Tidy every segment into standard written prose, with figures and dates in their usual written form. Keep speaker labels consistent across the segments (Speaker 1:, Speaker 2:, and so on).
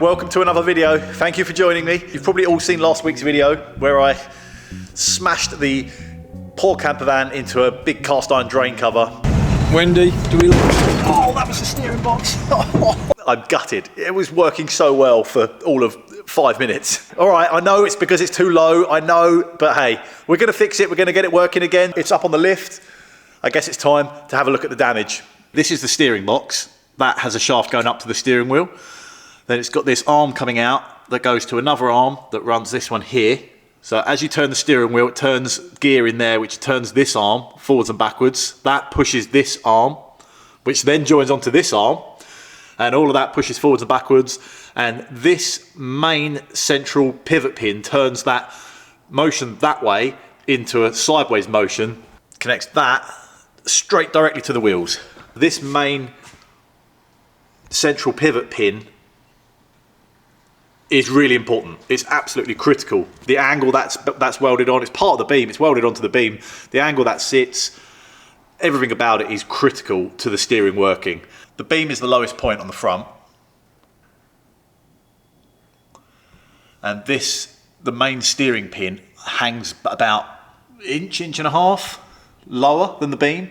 Speaker 1: Welcome to another video. Thank you for joining me. You've probably all seen last week's video where I smashed the poor camper van into a big cast iron drain cover.
Speaker 2: Wendy, do we...
Speaker 1: Oh, that was the steering box. I'm gutted. It was working so well for all of 5 minutes. All right, I know it's because it's too low, I know, but hey, we're gonna fix it, we're gonna get it working again. It's up on the lift. I guess it's time to have a look at the damage. This is the steering box. That has a shaft going up to the steering wheel. Then it's got this arm coming out that goes to another arm that runs this one here. So as you turn the steering wheel, it turns gear in there, which turns this arm forwards and backwards. That pushes this arm, which then joins onto this arm. And all of that pushes forwards and backwards. And this main central pivot pin turns that motion that way into a sideways motion, connects that straight directly to the wheels. This main central pivot pin is really important. It's absolutely critical. The angle that's welded on, it's part of the beam, it's welded onto the beam. The angle that sits, everything about it is critical to the steering working. The beam is the lowest point on the front. And this, the main steering pin, hangs about inch and a half lower than the beam.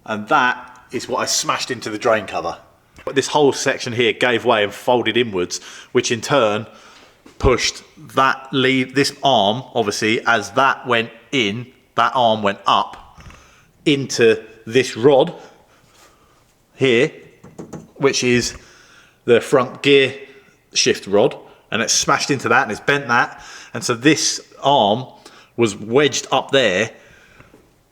Speaker 1: And that is what I smashed into the drain cover. This whole section here gave way and folded inwards, which in turn pushed this arm, obviously, as that went in, that arm went up into this rod here, which is the front gear shift rod, and it smashed into that and it's bent that. And so this arm was wedged up there.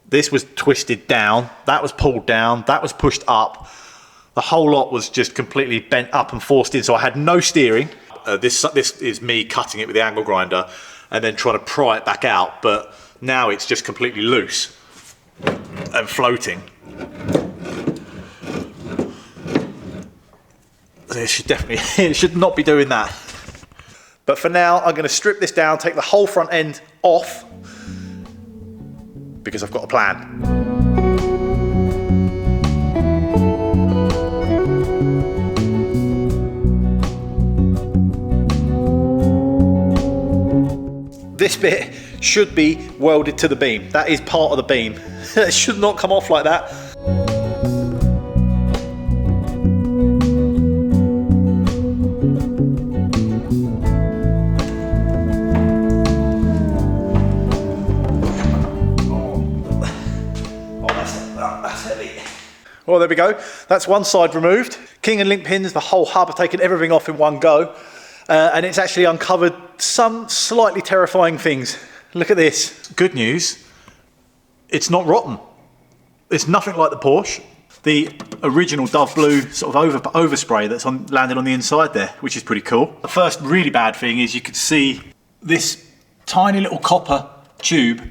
Speaker 1: This was twisted down, that was pulled down, that was pushed up. The whole lot was just completely bent up and forced in, so I had no steering. This is me cutting it with the angle grinder and then trying to pry it back out, but now it's just completely loose and floating. It should not be doing that. But for now, I'm going to strip this down, take the whole front end off, because I've got a plan. This bit should be welded to the beam. That is part of the beam. It should not come off like that. That's heavy. Well, there we go. That's one side removed. King and link pins, the whole hub, have taken everything off in one go. And it's actually uncovered some slightly terrifying things. Look at this. Good news, it's not rotten. It's nothing like the Porsche. The original Dove Blue sort of overspray that's landed on the inside there, which is pretty cool. The first really bad thing is you could see this tiny little copper tube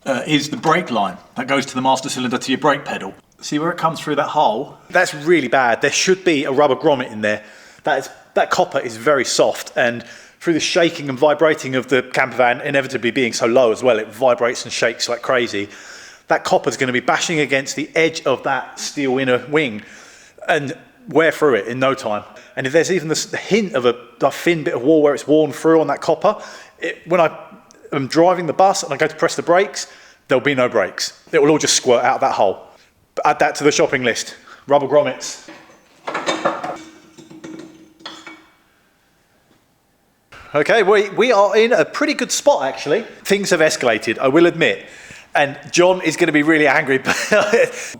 Speaker 1: is the brake line that goes to the master cylinder to your brake pedal. See where it comes through that hole? That's really bad. There should be a rubber grommet in there. That copper is very soft, and through the shaking and vibrating of the camper van, inevitably being so low as well, it vibrates and shakes like crazy. That copper is going to be bashing against the edge of that steel inner wing and wear through it in no time. And if there's even the hint of a thin bit of wall where it's worn through on that copper, when I am driving the bus and I go to press the brakes, there'll be no brakes. It will all just squirt out of that hole. But add that to the shopping list. Rubber grommets. Okay, we are in a pretty good spot actually. Things have escalated, I will admit. And John is going to be really angry, but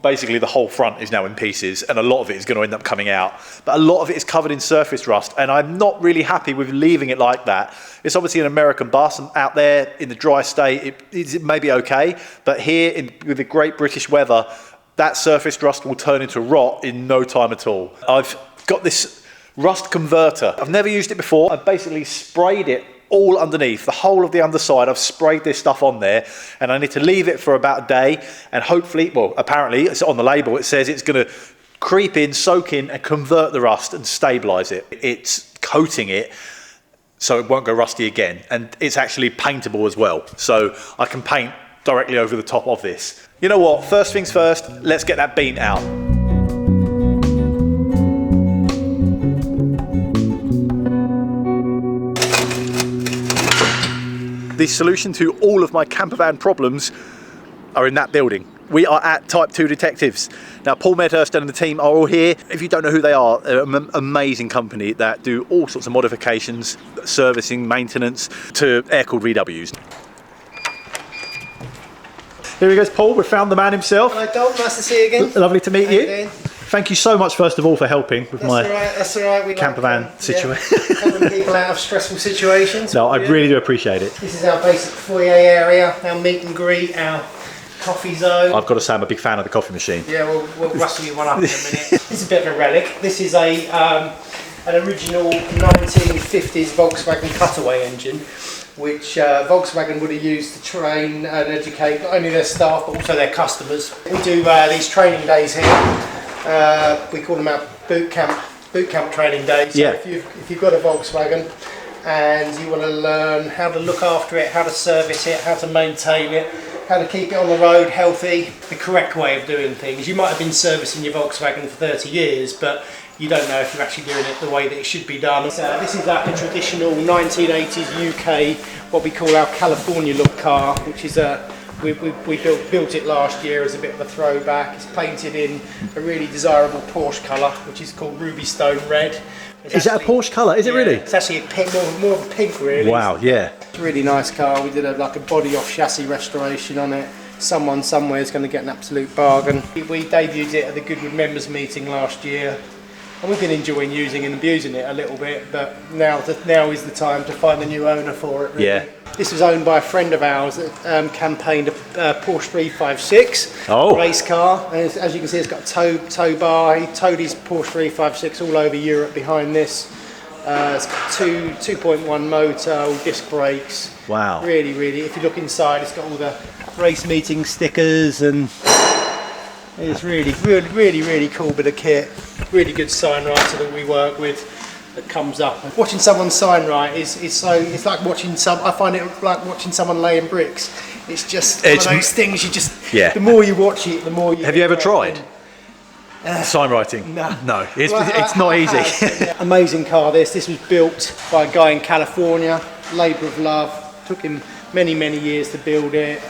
Speaker 1: basically the whole front is now in pieces and a lot of it is going to end up coming out. But a lot of it is covered in surface rust and I'm not really happy with leaving it like that. It's obviously an American bus and out there in the dry state, it may be okay. But here with the great British weather, that surface rust will turn into rot in no time at all. I've got this rust converter. I've never used it before. I've basically sprayed it all underneath, the whole of the underside. I've sprayed this stuff on there and I need to leave it for about a day and hopefully, well, apparently it's on the label, it says it's going to creep in, soak in and convert the rust and stabilize it. It's coating it so it won't go rusty again, and it's actually paintable as well, so I can paint directly over the top of this. You know what, first things first, let's get that beam out. The solution to all of my camper van problems are in that building. We are at Type 2 Detectives. Now, Paul Medhurst and the team are all here. If you don't know who they are, they're an amazing company that do all sorts of modifications, servicing, maintenance to air-cooled VWs. Here he goes, Paul. We found the man himself.
Speaker 3: Hello, Dom. Nice to see you again.
Speaker 1: Lovely to meet
Speaker 3: How you
Speaker 1: you.
Speaker 3: doing?
Speaker 1: Thank you so much, first of all, for helping with my
Speaker 3: That's all right. We
Speaker 1: camper van situation.
Speaker 3: Yeah, helping people out of stressful situations.
Speaker 1: No, I really do appreciate it.
Speaker 3: This is our basic foyer area, our meet and greet, our coffee zone.
Speaker 1: I've got to say, I'm a big fan of the coffee machine.
Speaker 3: Yeah, we'll rustle you one up in a minute. This is a bit of a relic. This is an original 1950s Volkswagen cutaway engine, which Volkswagen would have used to train and educate not only their staff but also their customers. We do these training days here. We call them our boot camp training days. So
Speaker 1: Yeah.
Speaker 3: if you've got a Volkswagen and you want to learn how to look after it, how to service it, how to maintain it, how to keep it on the road healthy, the correct way of doing things. You might have been servicing your Volkswagen for 30 years, but you don't know if you're actually doing it the way that it should be done. So this is like a traditional 1980s UK, what we call our California look car, which is we built it last year as a bit of a throwback. It's painted in a really desirable Porsche colour, which is called Ruby Stone Red.
Speaker 1: Is that a Porsche colour? Is it really?
Speaker 3: It's actually a pink, more of a pink really.
Speaker 1: Wow, yeah.
Speaker 3: It's a really nice car. We did like a body off chassis restoration on it. Someone somewhere is going to get an absolute bargain. We debuted it at the Goodwood members meeting last year. And we've been enjoying using and abusing it a little bit, but now is the time to find a new owner for it. Really.
Speaker 1: Yeah.
Speaker 3: This was owned by a friend of ours that campaigned a Porsche 356 race car. And as you can see, it's got a tow bar. He towed his Porsche 356 all over Europe behind this. It's got 2.1 motor, all disc brakes.
Speaker 1: Wow.
Speaker 3: Really, really. If you look inside, it's got all the race meeting stickers and it's really cool bit of kit. Really good sign writer that we work with that comes up. Watching someone sign write it's like watching I find it like watching someone laying bricks. It's just one of those things you just, the more you watch it, the more you...
Speaker 1: Have you ever tried sign writing? No, it's not easy.
Speaker 3: Amazing car this. This was built by a guy in California, labour of love. Took him many years to build it.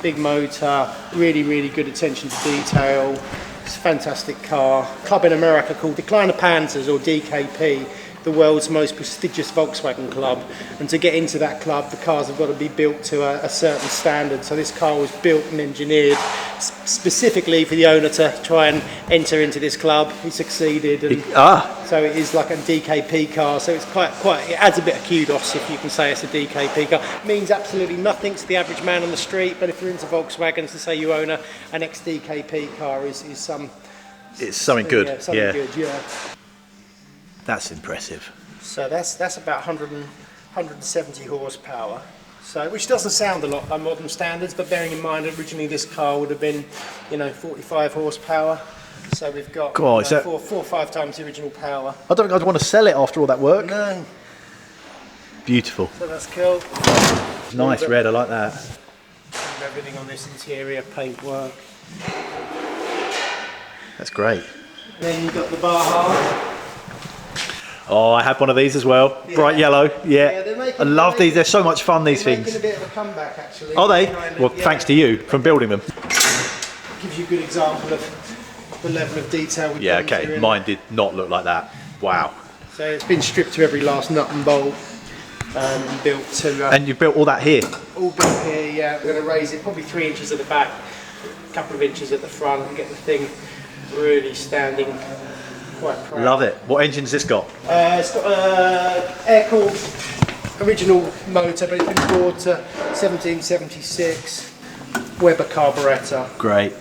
Speaker 3: Big motor, really good attention to detail. It's a fantastic car. Club in America called Decliner Panzers, or DKP, the world's most prestigious Volkswagen club. And to get into that club, the cars have got to be built to a certain standard. So this car was built and engineered specifically for the owner to try and enter into this club. He succeeded, and so it is like a DKP car. So it's quite. It adds a bit of kudos if you can say it's a DKP car. It means absolutely nothing to the average man on the street, but if you're into Volkswagens, to say you own an ex-DKP car is some.
Speaker 1: It's something good.
Speaker 3: Yeah, something good. Yeah.
Speaker 1: That's impressive.
Speaker 3: So that's about 170 horsepower. So, which doesn't sound a lot by modern standards, but bearing in mind originally this car would have been, 45 horsepower. So we've got four or five times the original power.
Speaker 1: I don't think I'd want to sell it after all that work.
Speaker 3: No.
Speaker 1: Beautiful.
Speaker 3: So that's cool.
Speaker 1: Nice red, I like that.
Speaker 3: Everything on this interior paintwork.
Speaker 1: That's great.
Speaker 3: Then you've got the Baja.
Speaker 1: Oh, I had one of these as well. Yeah. Bright yellow. Yeah. I love these. They're so much fun, these things.
Speaker 3: They're making a bit of a comeback, actually.
Speaker 1: Are they? Well, thanks to you from building them.
Speaker 3: Gives you a good example of the level of detail we've
Speaker 1: Yeah,
Speaker 3: gone
Speaker 1: okay.
Speaker 3: to,
Speaker 1: Mine did not look like that. Wow.
Speaker 3: So it's been stripped to every last nut and bolt and built to...
Speaker 1: and you built all that here?
Speaker 3: All built here, yeah. We're going to raise it probably 3 inches at the back, a couple of inches at the front, and get the thing really standing quite proud.
Speaker 1: Love it. What engine's this got?
Speaker 3: It's got air-cooled original motor, but it's been brought to 1776 Weber carburettor.
Speaker 1: Great.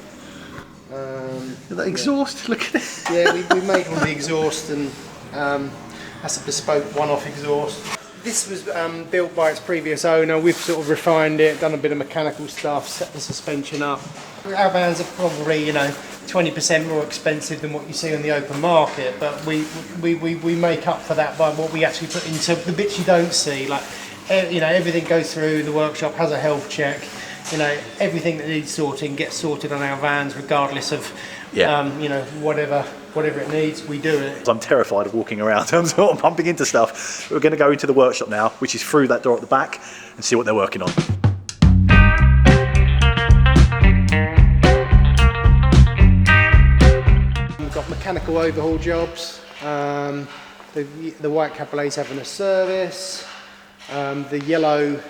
Speaker 1: That exhaust, look at it.
Speaker 3: Yeah, we made all the exhaust, and that's a bespoke one-off exhaust. This was built by its previous owner. We've sort of refined it, done a bit of mechanical stuff, set the suspension up. Our vans are probably, 20% more expensive than what you see on the open market, but we make up for that by what we actually put into the bits you don't see. Like, everything goes through the workshop, has a health check. Everything that needs sorting gets sorted on our vans, regardless of whatever whatever it needs, we do it.
Speaker 1: I'm terrified of walking around. I'm sort of bumping into stuff. We're going to go into the workshop now, which is through that door at the back, and see what they're working on.
Speaker 3: We've got mechanical overhaul jobs. The white Cabrillet's having a service. The yellow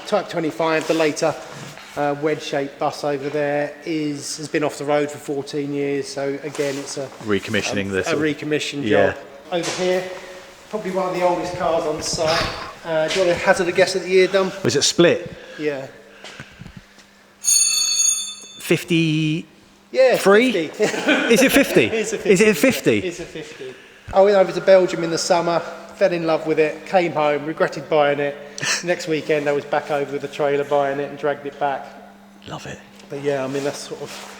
Speaker 3: Type 25, the later wedge-shaped bus over there has been off the road for 14 years. So again, it's a
Speaker 1: Recommissioning this.
Speaker 3: A recommission
Speaker 1: Yeah.
Speaker 3: job. Over here, probably one of the oldest cars on site. Do you want to hazard a guess at the year, Dom?
Speaker 1: Was it split?
Speaker 3: Yeah.
Speaker 1: 50.
Speaker 3: Yeah,
Speaker 1: Three?
Speaker 3: 50.
Speaker 1: Is it 50?
Speaker 3: It's a 50.
Speaker 1: Is it 50?
Speaker 3: It's a 50. I went over to Belgium in the summer, fell in love with it, came home, regretted buying it. Next weekend I was back over with the trailer buying it and dragged it back.
Speaker 1: Love it.
Speaker 3: But yeah, I mean, that's sort of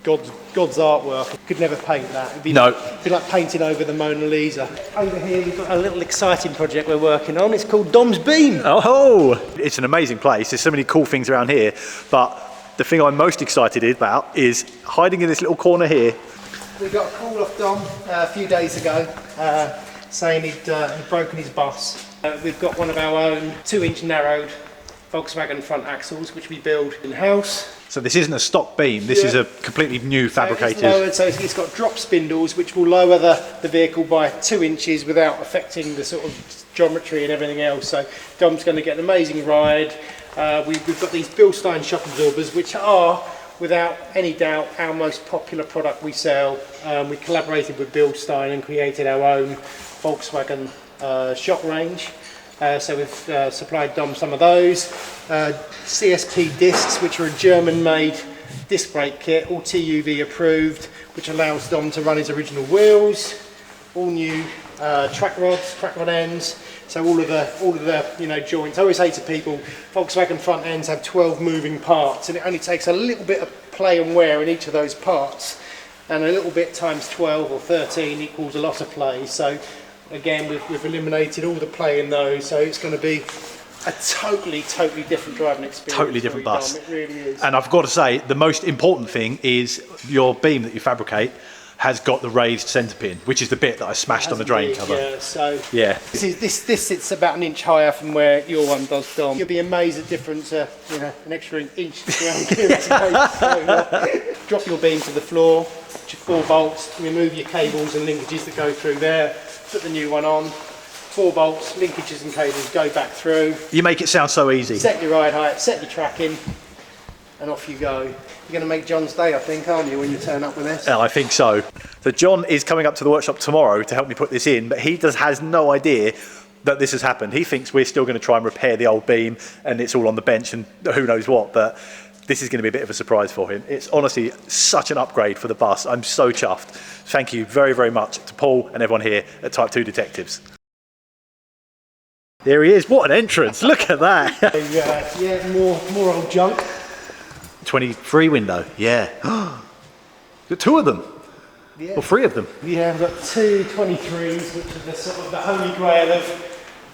Speaker 3: God's artwork. I could never paint that. It'd be like painting over the Mona Lisa. Over here we've got a little exciting project we're working on. It's called Dom's Beam.
Speaker 1: Oh, it's an amazing place. There's so many cool things around here, but the thing I'm most excited about is hiding in this little corner here.
Speaker 3: We got a call off Dom a few days ago saying he'd broken his bus. We've got one of our own 2-inch narrowed Volkswagen front axles, which we build in-house.
Speaker 1: So this isn't a stock beam, this is a completely new fabricated.
Speaker 3: So it's got drop spindles which will lower the vehicle by 2 inches without affecting the sort of geometry and everything else. So Dom's going to get an amazing ride. We've got these Bilstein shock absorbers, which are, without any doubt, our most popular product we sell. We collaborated with Bilstein and created our own Volkswagen shock range. So we've supplied Dom some of those. CSP discs, which are a German-made disc brake kit, all TUV approved, which allows Dom to run his original wheels. All new track rod ends. So all of the joints. I always say to people, Volkswagen front ends have 12 moving parts, and it only takes a little bit of play and wear in each of those parts, and a little bit times 12 or 13 equals a lot of play. So again, we've eliminated all the play in those, so it's going to be a totally different driving experience.
Speaker 1: Totally different bus.
Speaker 3: It really is.
Speaker 1: And I've got to say, the most important thing is your beam that you fabricate has got the raised centre pin, which is the bit that I smashed on the drain cover.
Speaker 3: Yeah, so
Speaker 1: yeah.
Speaker 3: This sits about an inch higher from where your one does, Dom. You'll be amazed at difference, an extra inch around here. Drop your beam to the floor, 4 bolts, remove your cables and linkages that go through there, put the new one on, 4 bolts, linkages and cables go back through.
Speaker 1: You make it sound so easy.
Speaker 3: Set your ride height, set your tracking, and off you go. You're going to make John's day, I think, aren't you, when you turn up with this?
Speaker 1: Yeah, I think so. So John is coming up to the workshop tomorrow to help me put this in, but he has no idea that this has happened. He thinks we're still going to try and repair the old beam and it's all on the bench and who knows what, but this is going to be a bit of a surprise for him. It's honestly such an upgrade for the bus. I'm so chuffed. Thank you very, very much to Paul and everyone here at Type 2 Detectives. There he is. What an entrance. Look at that.
Speaker 3: Yeah, more old junk.
Speaker 1: 23 window, yeah. Got 2 of them, or 3 of them.
Speaker 3: Yeah, we've got 2 23s, which are the sort of the holy grail of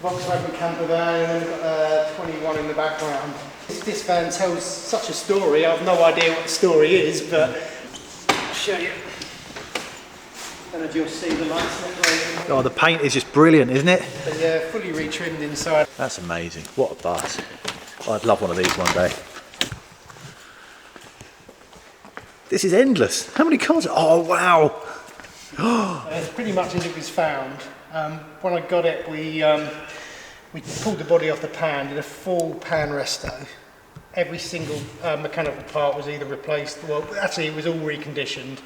Speaker 3: Volkswagen camper van, and then we've got 21 in the background. This van tells such a story. I have no idea what the story is, but I'll show you. I don't know if you'll see the lights.
Speaker 1: Oh, the paint is just brilliant, isn't it?
Speaker 3: But yeah, fully retrimmed inside.
Speaker 1: That's amazing. What a bus. I'd love one of these one day. This is endless. How many cars? Oh, wow.
Speaker 3: It's pretty much as it was found. When I got it, we pulled the body off the pan, did a full pan resto. Every single mechanical part was either replaced, well, actually it was all reconditioned.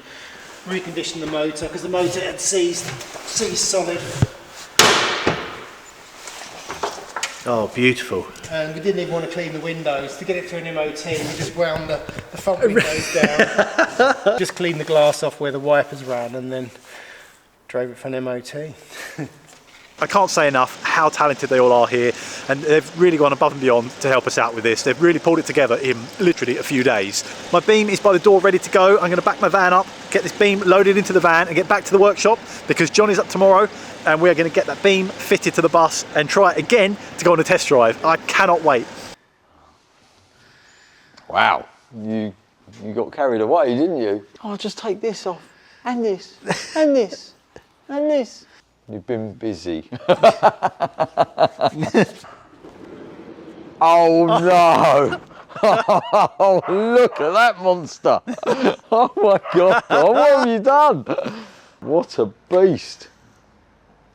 Speaker 3: Reconditioned the motor, because the motor had seized solid.
Speaker 1: Oh, beautiful.
Speaker 3: And we didn't even want to clean the windows. To get it through an MOT, we just wound the front windows down. Just cleaned the glass off where the wipers ran and then drove it for an MOT.
Speaker 1: I can't say enough how talented they all are here, and they've really gone above and beyond to help us out with this. They've really pulled it together in literally a few days. My beam is by the door ready to go. I'm going to back my van up, get this beam loaded into the van and get back to the workshop because John is up tomorrow and we're going to get that beam fitted to the bus and try it again to go on a test drive. I cannot wait.
Speaker 2: Wow, you got carried away, didn't you? Oh, just take this off.
Speaker 4: and this, and this, and this. You've been busy. Oh no! Oh, look at that monster! Oh my God! Oh, what have you done? What a beast!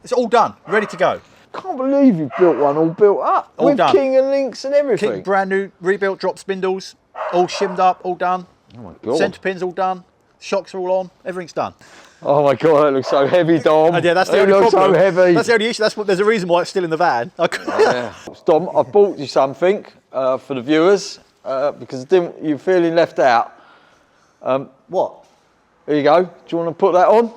Speaker 1: It's all done, ready to go.
Speaker 4: Can't believe you built one all built up
Speaker 1: All
Speaker 4: with
Speaker 1: done.
Speaker 4: king and links and everything.
Speaker 1: Brand new, rebuilt drop spindles, all shimmed up, all done.
Speaker 4: Oh my God!
Speaker 1: Centre pins all done. Shocks are all on. Everything's done.
Speaker 4: Oh my God! That looks so heavy, Dom.
Speaker 1: Yeah, that's the
Speaker 4: It
Speaker 1: only
Speaker 4: looks
Speaker 1: problem.
Speaker 4: so heavy.
Speaker 1: That's the only issue. There's a reason why it's still in the van.
Speaker 4: Yeah. Dom, I bought you something for the viewers because you're feeling left out.
Speaker 1: What?
Speaker 4: Here you go. Do you want to put that on?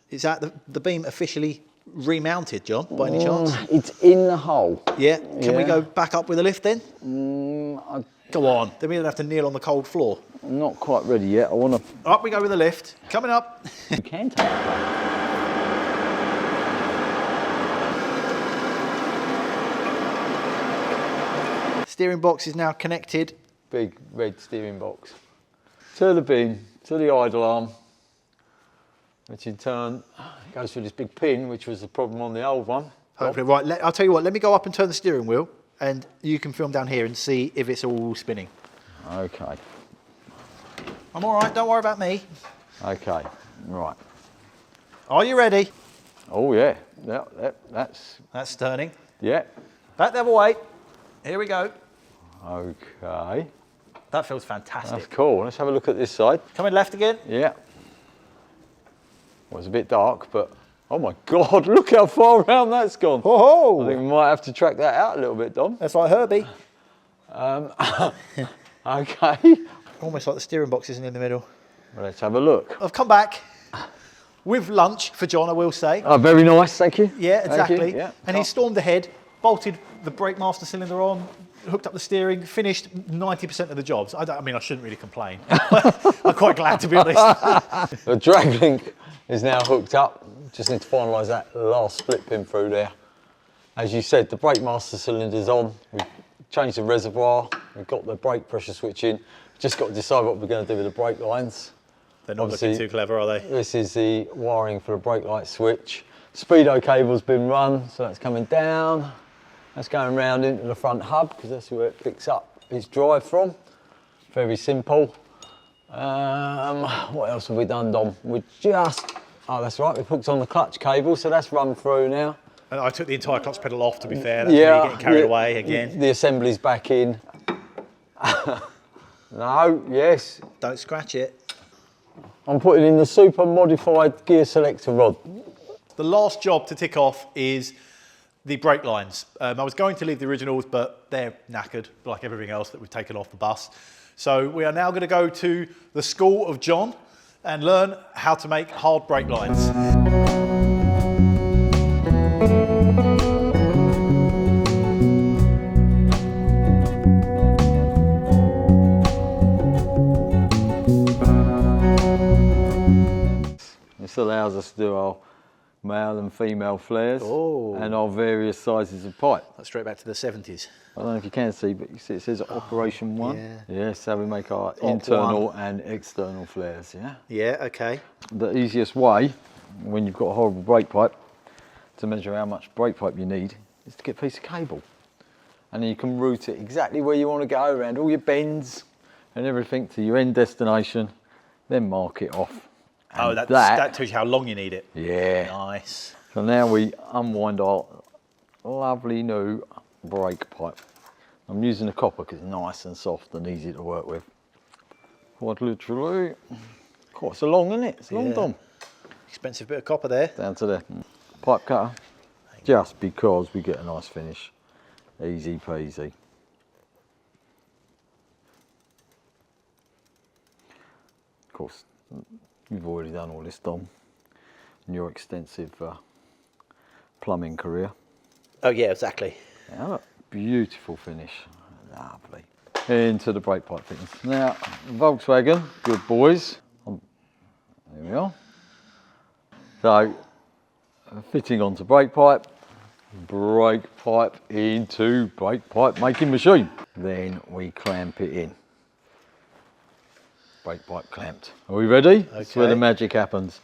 Speaker 1: Is that the beam officially remounted, John, by any chance?
Speaker 4: It's in the hole.
Speaker 1: Yeah. Can we
Speaker 4: Yeah.
Speaker 1: go back up with a lift then?
Speaker 4: I'm
Speaker 1: Go on. Then we don't have to kneel on the cold floor.
Speaker 4: not quite ready yet. I want to.
Speaker 1: Up we go with the lift. Coming up.
Speaker 4: You can take it back.
Speaker 1: Steering box is now connected.
Speaker 4: Big red steering box. To the bin, to the idle arm, which in turn goes through this big pin, which was the problem on the old one.
Speaker 1: Hopefully, right. I'll tell you what. Let me go up and turn the steering wheel, and you can film down here and see if it's all spinning.
Speaker 4: Okay.
Speaker 1: I'm all right. Don't worry about me.
Speaker 4: Okay. Right.
Speaker 1: Are you ready?
Speaker 4: Oh yeah. That's
Speaker 1: That's turning.
Speaker 4: yeah.
Speaker 1: Back the other way. Here we go.
Speaker 4: Okay.
Speaker 1: That feels fantastic.
Speaker 4: That's cool. Let's have a look at this side.
Speaker 1: Coming left again.
Speaker 4: Yeah. Well, it's a bit dark, but oh my God, look how far around that's gone.
Speaker 1: Oh,
Speaker 4: I think we might have to track that out a little bit, Dom.
Speaker 1: that's like Herbie.
Speaker 4: Okay.
Speaker 1: Almost like the steering box isn't in the middle.
Speaker 4: Well, let's have a look.
Speaker 1: I've come back with lunch for John, I will say.
Speaker 4: Oh, very nice, thank you.
Speaker 1: Yeah,
Speaker 4: Thank
Speaker 1: exactly.
Speaker 4: you. Yeah.
Speaker 1: And he stormed ahead, bolted the brake master cylinder on, hooked up the steering, finished 90% of the jobs. I mean, I shouldn't really complain. I'm quite glad, to be honest.
Speaker 4: The drag link is now hooked up. Just need to finalise that last split pin through there. As you said, the brake master cylinder's on. We've changed the reservoir. We've got the brake pressure switch in. Just got to decide what we're going to do with the brake lines.
Speaker 1: They're not
Speaker 4: Obviously,
Speaker 1: looking too clever, are they?
Speaker 4: This is the wiring for the brake light switch. Speedo cable's been run, so that's coming down. That's going round into the front hub, because that's where it picks up its drive from. Very simple. What else have we done, Dom? Oh, that's right, we've hooked on the clutch cable, so that's run through now.
Speaker 1: And I took the entire clutch pedal off, to be fair. That's me getting carried away again.
Speaker 4: The assembly's back in. No, yes.
Speaker 1: Don't scratch it.
Speaker 4: I'm putting in the super modified gear selector rod.
Speaker 1: The last job to tick off is the brake lines. I was going to leave the originals, but they're knackered, like everything else that we've taken off the bus. So we are now going to go to the school of John and learn how to make hard brake lines.
Speaker 4: This allows us to do our male and female flares and our various sizes of pipe.
Speaker 1: That's straight back to the 70s.
Speaker 4: I don't know if you can see, but you see it says Operation 1.
Speaker 1: yeah.
Speaker 4: Yeah, so we make our internal and external flares, yeah?
Speaker 1: Yeah, okay.
Speaker 4: The easiest way, when you've got a horrible brake pipe, to measure how much brake pipe you need, is to get a piece of cable. And then you can route it exactly where you want to go, around all your bends and everything to your end destination, then mark it off.
Speaker 1: And that tells you how long you need it.
Speaker 4: Yeah.
Speaker 1: Nice.
Speaker 4: So now we unwind our lovely new brake pipe. I'm using the copper because it's nice and soft and easy to work with. Quite literally. Quite so long, isn't it? It's long, Dom.
Speaker 1: Expensive bit of copper there.
Speaker 4: Down to the pipe cutter. Just because we get a nice finish. Easy peasy. Of course, You've already done all this, Dom, in your extensive plumbing career.
Speaker 1: Oh yeah, exactly.
Speaker 4: Yeah, look, beautiful finish. Lovely. Into the brake pipe fittings. Now, Volkswagen, good boys. There we are. So, fitting onto brake pipe into brake pipe making machine. Then we clamp it in. Brake pipe clamped. Are we ready? Okay. That's where the magic happens.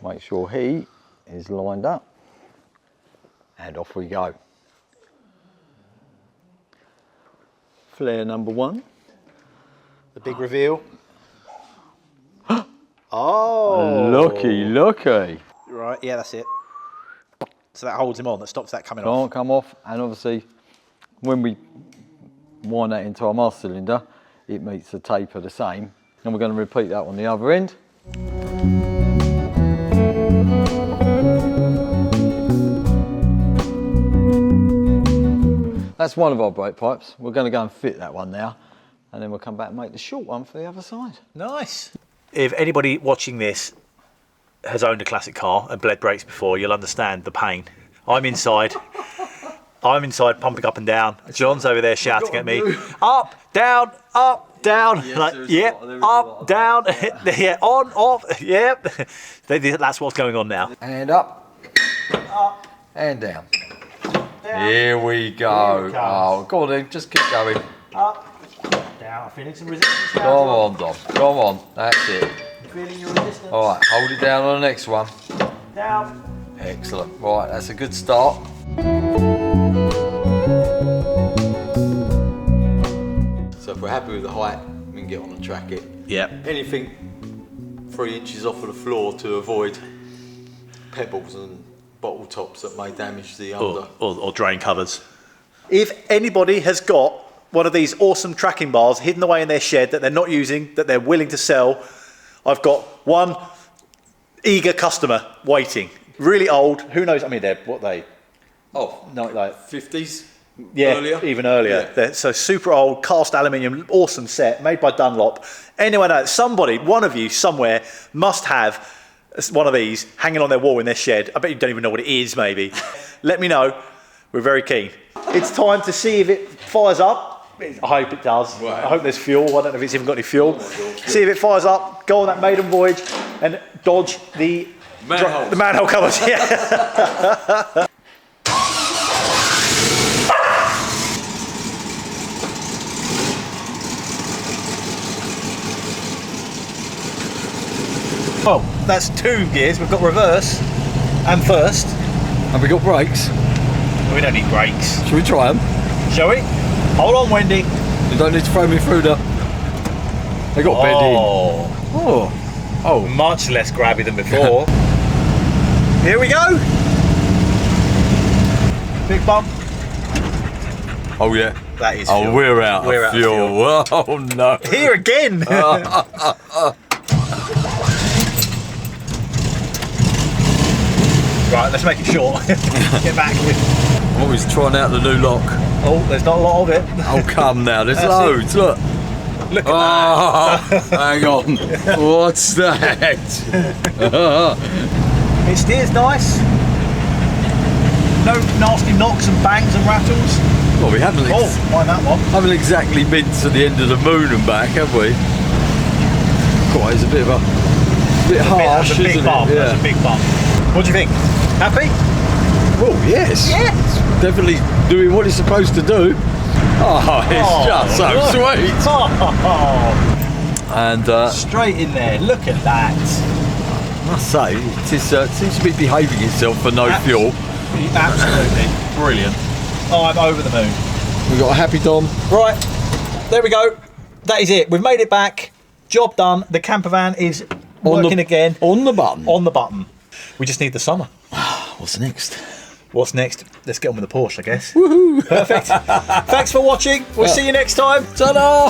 Speaker 4: Make sure he is lined up. And off we go. Flare number 1.
Speaker 1: The big reveal. Oh!
Speaker 4: Looky.
Speaker 1: Right, yeah, that's it. So that holds him on, that stops that coming
Speaker 4: Can't
Speaker 1: off.
Speaker 4: come off, and obviously when we wind that into our master cylinder, it meets the taper the same, and we're going to repeat that on the other end. That's one of our brake pipes. We're going to go and fit that one now, and then we'll come back and make the short one for the other side.
Speaker 1: Nice. If anybody watching this has owned a classic car and bled brakes before, you'll understand the pain. I'm inside pumping up and down. John's over there shouting at me, up, down,
Speaker 4: Yes,
Speaker 1: like, yep, up, down, yeah, on, off, yep. That's what's going on now.
Speaker 4: And up, and down. Here we go. Oh, go on then, just keep going.
Speaker 1: Up, down, feeling some resistance.
Speaker 4: Come on, Dom, come on, that's it.
Speaker 1: Feeling your resistance.
Speaker 4: All right, hold it down on the next one.
Speaker 1: Down.
Speaker 4: Excellent. Right, that's a good start. So if we're happy with the height, we can get on and track it.
Speaker 1: Yep.
Speaker 4: Anything 3 inches off of the floor to avoid pebbles and bottle tops that may damage the under.
Speaker 1: Or drain covers. If anybody has got one of these awesome tracking bars hidden away in their shed that they're not using, that they're willing to sell, I've got one eager customer waiting. Really old, who knows, I mean, they're, what they?
Speaker 4: Oh,
Speaker 1: No, like
Speaker 4: 50s?
Speaker 1: Yeah,
Speaker 4: Earlier?
Speaker 1: even earlier.
Speaker 4: Yeah.
Speaker 1: They're so super old, cast aluminium, awesome set, made by Dunlop. Anyway, no, somebody, one of you somewhere must have one of these hanging on their wall in their shed. I bet you don't even know what it is, maybe. Let me know. We're very keen. It's time to see if it fires up. I hope it does.
Speaker 4: Right.
Speaker 1: I hope there's fuel. I don't know if it's even got any fuel. See if it fires up, go on that maiden voyage and dodge the manhole covers. Yeah. Oh, that's 2 gears. We've got reverse and first.
Speaker 4: Have we got brakes?
Speaker 1: We don't need brakes.
Speaker 4: Shall we try them?
Speaker 1: Shall we? Hold on, Wendy.
Speaker 4: You don't need to throw me through the... They got bed in. Oh.
Speaker 1: Much less grabby than before. Here we go. Big bump.
Speaker 4: Oh yeah.
Speaker 1: That is
Speaker 4: Oh,
Speaker 1: fuel.
Speaker 4: we're out
Speaker 1: We're
Speaker 4: of
Speaker 1: out of
Speaker 4: fuel. Oh no.
Speaker 1: Here again. Right, let's make it short. Get back with.
Speaker 4: I'm always trying out the new lock.
Speaker 1: Oh, there's not a lot of it.
Speaker 4: Oh come now, there's
Speaker 1: That's
Speaker 4: loads, look.
Speaker 1: Look at that.
Speaker 4: Hang on. What's that?
Speaker 1: It steers nice. No nasty knocks and bangs and rattles.
Speaker 4: Well, we haven't,
Speaker 1: Mind that one.
Speaker 4: haven't exactly been to the end of the moon and back, have we? Quite, it's a bit of a bit harsh,
Speaker 1: That's a big
Speaker 4: isn't
Speaker 1: bump.
Speaker 4: it?
Speaker 1: That's a big bump. What do you think? Happy?
Speaker 4: Oh yes.
Speaker 1: Yes.
Speaker 4: Definitely doing what it's supposed to do. Oh, it's just so
Speaker 1: look.
Speaker 4: sweet.
Speaker 1: Oh,
Speaker 4: And
Speaker 1: straight in there. Look at that.
Speaker 4: I must say, it seems to be behaving itself for no fuel.
Speaker 1: Absolutely brilliant. Oh, I'm over the moon.
Speaker 4: We've got a happy Dom.
Speaker 1: Right, there we go. That is it. We've made it back. Job done. The camper van is working again.
Speaker 4: On the button.
Speaker 1: On the button. We just need the summer.
Speaker 4: What's next?
Speaker 1: What's next? Let's get on with the Porsche, I guess. Woohoo! Perfect. Thanks for watching. We'll see you next time.
Speaker 4: Ta-da!